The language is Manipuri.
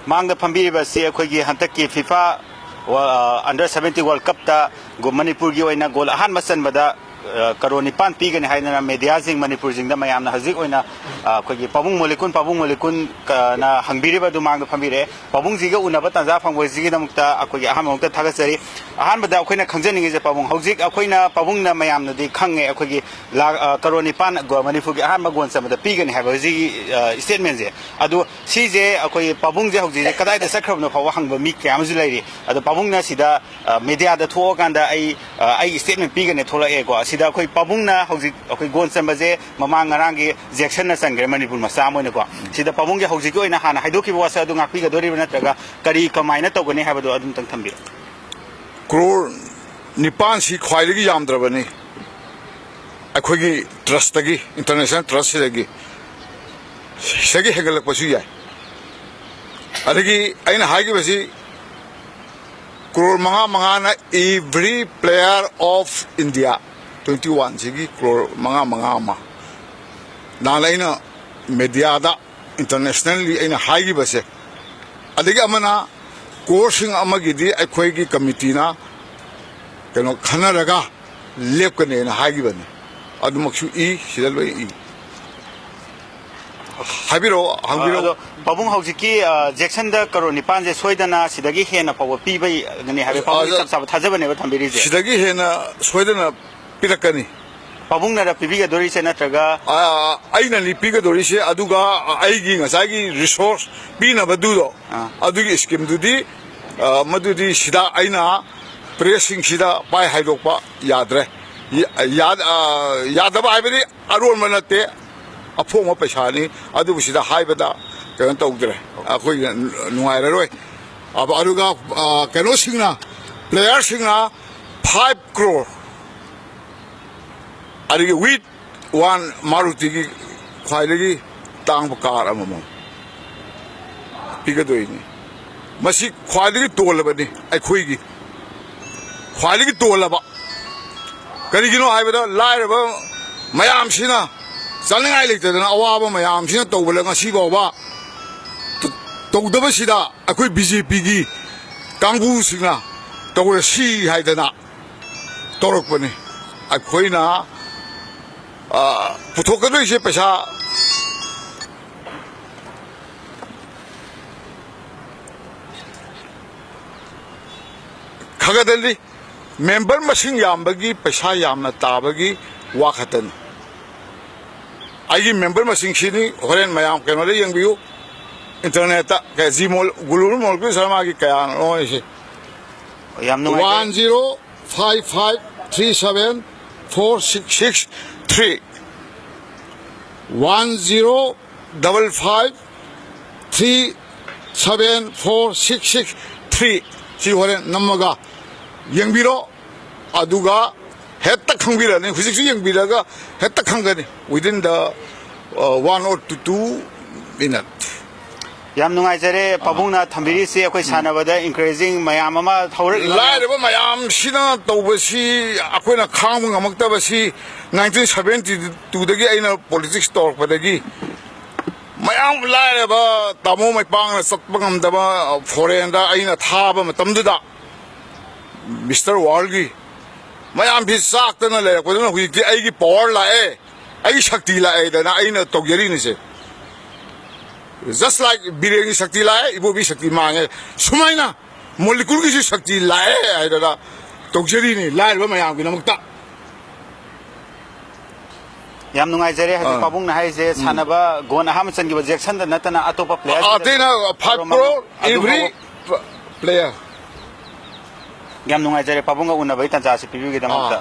ꯃꯥꯡꯗ ꯐꯝꯕꯤꯔꯤꯕꯁꯤ ꯑꯩꯈꯣꯏꯒꯤ ꯍꯟꯗꯛꯀꯤ ꯐꯤꯐꯥ ꯑꯟꯗꯔ 17 ꯋꯥꯔꯜ ꯀꯞꯇ ꯃꯅꯤꯄꯨꯔꯒꯤ ꯑꯣꯏꯅ ꯒꯣꯜ ꯑꯍꯥꯟꯕ ꯆꯟꯕꯗ ꯀꯔꯣ 9 ꯄꯤꯒꯅꯤ ꯍꯥꯏꯗꯅ ꯃꯦꯗꯤꯌꯥꯁꯤꯡ ꯃꯅꯤꯄꯨꯔꯁꯤꯡꯗ ꯃꯌꯥꯝꯅ ꯍꯧꯖꯤꯛ ꯑꯣꯏꯅ ꯑꯩꯈꯣꯏꯒꯤ ꯄꯥꯕꯨꯡ ꯃꯣꯂꯤꯀꯨꯟꯅ ꯍꯪꯕꯤꯔꯤꯕ ꯑꯗꯨ ꯃꯥꯡꯗ ꯐꯝꯕꯤꯔꯛꯑꯦ ꯄꯥꯕꯨꯡꯁꯤꯒ ꯎꯅꯕ ꯇꯥꯟꯖꯥ ꯐꯪꯕꯁꯤꯒꯤꯗꯃꯛꯇ ꯑꯩꯈꯣꯏꯒꯤ ꯑꯍꯥꯟꯕꯃꯛꯇ ꯊꯥꯒꯠꯆꯔꯤ ꯑꯍꯥꯟꯕꯗ ꯑꯩꯈꯣꯏꯅ ꯈꯪꯖꯅꯤꯡꯉꯤꯁꯦ ꯄꯥꯕꯨꯡ ꯍꯧꯖꯤꯛ ꯑꯩꯈꯣꯏꯅ ꯄꯥꯕꯨꯡꯅ ꯃꯌꯥꯝꯅꯗꯤ ꯈꯪꯉꯦ ꯑꯩꯈꯣꯏꯒꯤ ꯀꯔꯣ 9 ꯃꯅꯤꯄꯨꯔꯒꯤ ꯑꯍꯥꯟꯕ ꯒꯣꯜ ꯆꯟꯕꯗ ꯄꯤꯒꯅꯤ ꯍꯥꯏꯕ ꯍꯧꯖꯤꯛꯀꯤ ꯁ꯭ꯇꯦꯠꯃꯦꯟꯁꯦ ꯑꯗꯨ ꯁꯤꯁꯦ ꯑꯩꯈꯣꯏ ꯄꯥꯕꯨꯡꯁꯦ ꯍꯧꯖꯤꯛ ꯀꯗꯥꯏꯗ ꯆꯠꯈ꯭ꯔꯕꯅꯣ ꯐꯥꯎꯕ ꯍꯪꯕ ꯃꯤ ꯀꯌꯥ ꯑꯃꯁꯨ ꯂꯩꯔꯤ ꯑꯗꯣ ꯄꯥꯕꯨꯡꯅ ꯁꯤꯗ ꯃꯦꯗꯤꯌꯥꯗ ꯊꯣꯛꯑꯀꯥꯟꯗ ꯑꯩ ꯁ꯭ꯇꯦꯠꯃꯦꯟ ꯄꯤꯒꯅꯤ ꯊꯣꯛꯂꯛꯑꯦꯀꯣ ꯁꯤꯗ ꯑꯩꯈꯣꯏ ꯄꯥꯕꯨꯡꯅ ꯍꯧꯖꯤꯛ ꯑꯩꯈꯣꯏ ꯒꯣꯜ ꯆꯟꯕꯁꯦ ꯃꯃꯥꯡ ꯉꯔꯥꯡꯒꯤ ꯖꯦꯛꯁꯟꯅ ꯆꯟꯈ꯭ꯔꯦ ꯃꯅꯤꯄꯨꯔ ꯃꯆꯥ ꯑꯃ ꯑꯣꯏꯅꯀꯣ ꯁꯤꯗ ꯄꯥꯕꯨꯡꯒꯤ ꯍꯧꯖꯤꯛꯀꯤ ꯑꯣꯏꯅ ꯍꯥꯟꯅ ꯍꯥꯏꯗꯣꯛꯈꯤꯕ ꯋꯥꯁꯛ ꯑꯗꯨ ꯉꯥꯛꯄꯤꯒꯗꯣꯔꯤꯕ ꯅꯠꯇ꯭ꯔꯒ ꯀꯃꯥꯏꯅ ꯇꯧꯒꯅꯤ ꯍꯥꯏꯕꯗꯣ ꯑꯗꯨꯝꯇꯪ ꯊꯝꯕꯤꯌꯨ ꯀ꯭ꯔꯣꯔ 9ꯁꯤ ꯈ꯭ꯋꯥꯏꯗꯒꯤ ꯌꯥꯝꯗ꯭ꯔꯕꯅꯤ ꯑꯩꯈꯣꯏꯒꯤ ꯇ꯭ꯔꯁꯇꯒꯤ ꯏꯟꯇꯔꯅꯦꯁꯅꯦꯜ ꯇ꯭ꯔꯁꯁꯤꯗꯒꯤ ꯁꯤꯗꯒꯤ ꯍꯦꯟꯒꯠꯂꯛꯄꯁꯨ ꯌꯥꯏ ꯑꯗꯒꯤ ꯑꯩꯅ ꯍꯥꯏꯈꯤꯕꯁꯤ ꯀ꯭ꯔꯣꯔ 5ꯅ ꯏꯚ꯭ꯔꯤ ꯄ꯭ꯂꯦꯌꯔ ꯑꯣꯐ ꯏꯟꯗꯤꯌꯥ 21 ꯁꯤꯒꯤ ꯀ꯭ꯔꯣꯔ 5 ꯑꯃ ꯅꯍꯥꯟ ꯑꯩꯅ ꯃꯦꯗꯤꯌꯥꯗ ꯏꯟꯇꯔꯅꯦꯁꯅꯦꯜꯂꯤ ꯑꯩꯅ ꯍꯥꯏꯈꯤꯕꯁꯦ ꯑꯗꯒꯤ ꯑꯃꯅ ꯀꯣꯔꯁꯁꯤꯡ ꯑꯃꯒꯤꯗꯤ ꯑꯩꯈꯣꯏꯒꯤ ꯀꯃꯤꯇꯤꯅ ꯈꯟꯅꯔꯒ ꯂꯦꯞꯀꯅꯦꯅ ꯍꯥꯏꯈꯤꯕꯅꯤ ꯑꯗꯨꯃꯛꯁꯨ ꯁꯤꯗ ꯂꯣꯏ ꯍꯥꯏꯕꯤꯔꯛꯑꯣ ꯍꯪꯕꯤꯔꯛꯑꯣ ꯄꯥꯕꯨꯡ ꯍꯧꯖꯤꯛꯀꯤ ꯖꯦꯛꯁꯟꯗ ꯀꯔꯣ 9ꯁꯦ ꯁꯣꯏꯗꯅ ꯁꯤꯗꯒꯤ ꯍꯦꯟꯅ ꯐꯥꯎꯕ ꯄꯤꯕꯒꯅꯤ ꯍꯥꯏꯕ ꯄꯥꯕꯨꯡꯒꯤ ꯆꯞ ꯆꯥꯕ ꯊꯥꯖꯕꯅꯦꯕ ꯊꯝꯕꯤꯔꯤꯁꯦ ꯁꯤꯗꯒꯤ ꯍꯦꯟꯅ ꯁꯣꯏꯗꯅ ꯄꯤꯔꯛꯀꯅꯤ ꯄꯥꯕꯨꯡꯅ ꯄꯤꯕꯤꯒꯗꯣꯔꯤꯁꯦ ꯅꯠꯇ꯭ꯔꯒ ꯑꯩꯅꯅꯤ ꯄꯤꯒꯗꯣꯔꯤꯁꯦ ꯑꯗꯨꯒ ꯑꯩꯒꯤ ꯉꯁꯥꯏꯒꯤ ꯔꯤꯁꯣꯔꯁ ꯄꯤꯅꯕꯗꯨꯗꯣ ꯑꯗꯨꯒꯤ ꯁ꯭ꯀꯤꯝꯗꯨꯗꯤ ꯃꯗꯨꯗꯤ ꯁꯤꯗ ꯑꯩꯅ ꯄ꯭ꯔꯦꯁꯁꯤꯡꯁꯤꯗ ꯄꯥꯏ ꯍꯥꯏꯗꯣꯛꯄ ꯌꯥꯗ꯭ꯔꯦ ꯌꯥꯗꯕ ꯍꯥꯏꯕꯗꯤ ꯑꯔꯣꯟꯕ ꯅꯠꯇꯦ ꯑꯐꯣꯡꯕ ꯄꯩꯁꯥꯅꯤ ꯑꯗꯨꯕꯨ ꯁꯤꯗ ꯍꯥꯏꯕꯗ ꯇꯧꯗ꯭ꯔꯦ ꯑꯩꯈꯣꯏꯅ ꯅꯨꯡꯉꯥꯏꯔꯔꯣꯏ ꯑꯗꯨꯒ ꯀꯩꯅꯣꯁꯤꯡꯅ ꯄ꯭ꯂꯦꯌꯔꯁꯤꯡꯅ 5 ꯀ꯭ꯔꯣꯔ ꯑꯗꯒꯤ ꯋꯤꯠ 1 ꯃꯥꯔꯨꯇꯤꯒꯤ ꯈ꯭ꯋꯥꯏꯗꯒꯤ ꯇꯥꯡꯕ ꯀꯥꯔ ꯑꯃꯃꯝ ꯄꯤꯒꯗꯣꯏꯅꯤ ꯃꯁꯤ ꯈ꯭ꯋꯥꯏꯗꯒꯤ ꯇꯣꯜꯂꯕꯅꯤ ꯑꯩꯈꯣꯏꯒꯤ ꯈ꯭ꯋꯥꯏꯗꯒꯤ ꯇꯣꯜꯂꯕ ꯀꯔꯤꯒꯤꯅꯣ ꯍꯥꯏꯕꯗ ꯂꯥꯏꯔꯕ ꯃꯌꯥꯝꯁꯤꯅ ꯆꯥꯅꯤꯡꯉꯥꯏ ꯂꯩꯇꯗꯅ ꯑꯋꯥꯕ ꯃꯌꯥꯝꯁꯤꯅ ꯇꯧꯕꯗ ꯉꯁꯤ ꯐꯥꯎꯕ ꯇꯧꯗꯕꯁꯤꯗ ꯑꯩꯈꯣꯏ BJPꯒꯤ ꯀꯥꯡꯕꯨꯁꯤꯡꯅ ꯇꯧꯔꯁꯤ ꯍꯥꯏꯗꯅ ꯇꯧꯔꯛꯄꯅꯤ ꯑꯩꯈꯣꯏꯅ ꯄꯨꯊꯣꯛꯀꯗꯣꯏꯁꯦ ꯄꯩꯁꯥ ꯈꯒꯗꯜꯂꯤ ꯃꯦꯝꯕꯔ ꯃꯁꯤꯡ ꯌꯥꯝꯕꯒꯤ ꯄꯩꯁꯥ ꯌꯥꯝꯅ ꯇꯥꯕꯒꯤ ꯋꯥ ꯈꯛꯇꯅꯤ ꯑꯩꯒꯤ ꯃꯦꯝꯕꯔ ꯃꯁꯤꯡꯁꯤꯅꯤ ꯍꯣꯔꯦꯟ ꯃꯌꯥꯝ ꯀꯩꯅꯣꯗ ꯌꯦꯡꯕꯤꯌꯨ ꯏꯟꯇꯔꯅꯦꯠꯇ ꯒꯨꯂꯨꯔ ꯃꯣꯂꯤꯀꯨꯜ ꯁꯔꯃꯥꯒꯤ ꯀꯌꯥꯅꯣ ꯍꯥꯏꯁꯦ 1055374663 1055374663 ꯁꯤ ꯍꯣꯔꯦꯟ ꯅꯝꯃꯒ ꯌꯦꯡꯕꯤꯔꯣ ꯑꯗꯨꯒ ꯍꯦꯛꯇ ꯈꯪꯕꯤꯔꯅꯤ ꯍꯧꯖꯤꯛꯁꯨ ꯌꯦꯡꯕꯤꯔꯒ ꯍꯦꯛꯇ ꯈꯪꯒꯅꯤ ꯋꯤꯗꯤꯟ ꯗ 1 or 2 minute ꯌꯥꯝ ꯅꯨꯡꯉꯥꯏꯖꯔꯦ ꯄꯥꯕꯨꯡꯅ ꯊꯝꯕꯤꯔꯤꯁꯤ ꯑꯩꯈꯣꯏ ꯁꯥꯟꯅꯕꯗ ꯏꯟꯀꯔꯦꯖꯤꯡ ꯃꯌꯥꯝ ꯑꯃ ꯂꯥꯏꯔꯕ ꯃꯌꯥꯝꯁꯤꯅ ꯇꯧꯕꯁꯤ ꯑꯩꯈꯣꯏꯅ ꯈꯥꯡꯕ ꯉꯝꯃꯛꯇꯕꯁꯤ 1972ꯗꯒꯤ ꯑꯩꯅ ꯄꯣꯂꯤꯇꯤꯛꯁ ꯇꯧꯔꯛꯄꯗꯒꯤ ꯃꯌꯥꯝ ꯂꯥꯏꯔꯕ ꯇꯥꯃꯣ ꯃꯩꯄꯥꯡꯅ ꯆꯠꯄ ꯉꯝꯗꯕ ꯐꯣꯔꯦꯟꯗ ꯑꯩꯅ ꯊꯥꯕ ꯃꯇꯝꯗꯨꯗ ꯃꯤꯁꯇꯔ ꯋꯥꯔꯜꯒꯤ ꯃꯌꯥꯝꯁꯤ ꯆꯥꯛꯇꯅ ꯂꯩꯔꯛꯄꯗꯨꯅ ꯍꯧꯖꯤꯛꯇꯤ ꯑꯩꯒꯤ ꯄꯥꯋꯔ ꯂꯥꯛꯑꯦ ꯑꯩꯒꯤ ꯁꯛꯇꯤ ꯂꯥꯛꯑꯦꯗꯅ ꯑꯩꯅ ꯇꯧꯖꯔꯤꯅꯤꯁꯦ ꯖꯁ ꯂꯥꯏꯛ ꯕꯤꯔꯦꯟꯒꯤ ꯁꯛꯇꯤ ꯂꯥꯛꯑꯦ ꯏꯕꯣꯕꯤ ꯁꯛꯇꯤ ꯃꯥꯡꯉꯦ ꯁꯨꯃꯥꯏꯅ ꯃꯣꯂꯤꯀꯨꯜꯒꯤꯁꯨ ꯁꯛꯇꯤ ꯂꯥꯛꯑꯦ ꯍꯥꯏꯗꯅ ꯇꯧꯖꯔꯤꯅꯤ ꯂꯥꯏꯔꯕ ꯃꯌꯥꯝꯒꯤꯗꯃꯛꯇ ꯌꯥꯝ ꯅꯨꯡꯉꯥꯏꯖꯔꯦ ꯍꯧꯖꯤꯛ ꯄꯥꯕꯨꯡꯅ ꯍꯥꯏꯔꯤꯁꯦ ꯁꯥꯟꯅꯕ ꯒꯣꯜ ꯑꯍꯥꯟꯕ ꯆꯟꯈꯤꯕ ꯖꯦꯛꯁꯟꯗ ꯅꯠꯇꯅ ꯑꯇꯣꯞꯄ ꯄ꯭ꯂꯦꯌꯔ ꯑꯇꯩꯅ 5 crore every player ꯌꯥꯝ ꯅꯨꯡꯉꯥꯏꯖꯔꯦ ꯄꯥꯕꯨꯡꯒ ꯎꯅꯕꯒꯤ ꯇꯥꯟꯖꯥꯁꯤ ꯄꯤꯕꯤꯕꯒꯤꯗꯃꯛꯇ